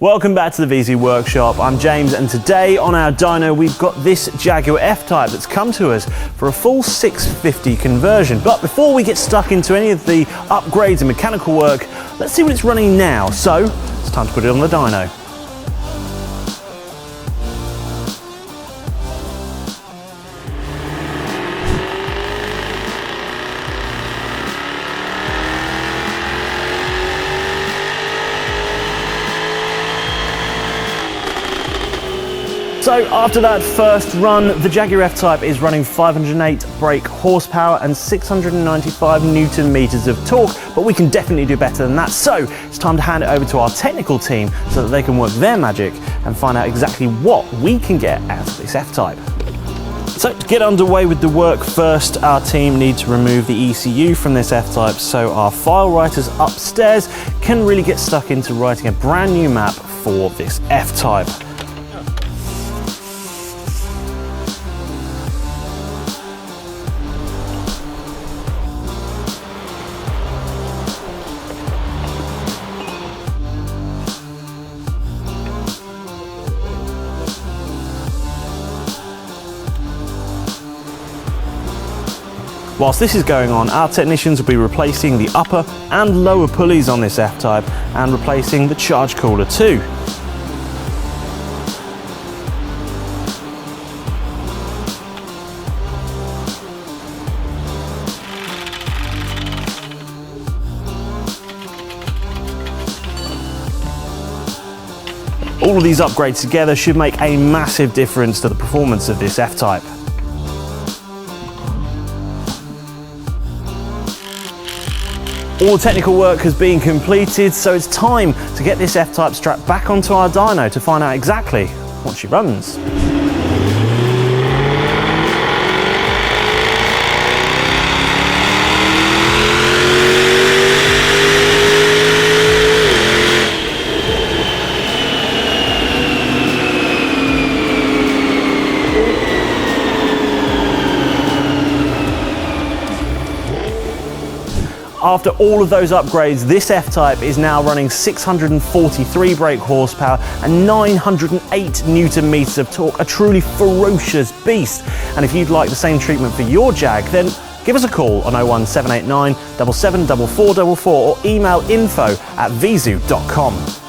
Welcome back to the VIEZU workshop. I'm James, and today on our dyno we've got this Jaguar F-Type that's come to us for a full 650 conversion. But before we get stuck into any of the upgrades and mechanical work, let's see what it's running now. So it's time to put it on the dyno. So after that first run, the Jaguar F-Type is running 508 brake horsepower and 695 Newton meters of torque, but we can definitely do better than that. So it's time to hand it over to our technical team so that they can work their magic and find out exactly what we can get out of this F-Type. So to get underway with the work, first our team need to remove the ECU from this F-Type so our file writers upstairs can really get stuck into writing a brand new map for this F-Type. Whilst this is going on, our technicians will be replacing the upper and lower pulleys on this F-Type and replacing the charge cooler too. All of these upgrades together should make a massive difference to the performance of this F-Type. All the technical work has been completed, so it's time to get this F-Type strapped back onto our dyno to find out exactly what she runs. After all of those upgrades, this F-Type is now running 643 brake horsepower and 908 Newton meters of torque, a truly ferocious beast. And if you'd like the same treatment for your Jag, then give us a call on 01789 774444 or email info@viezu.com.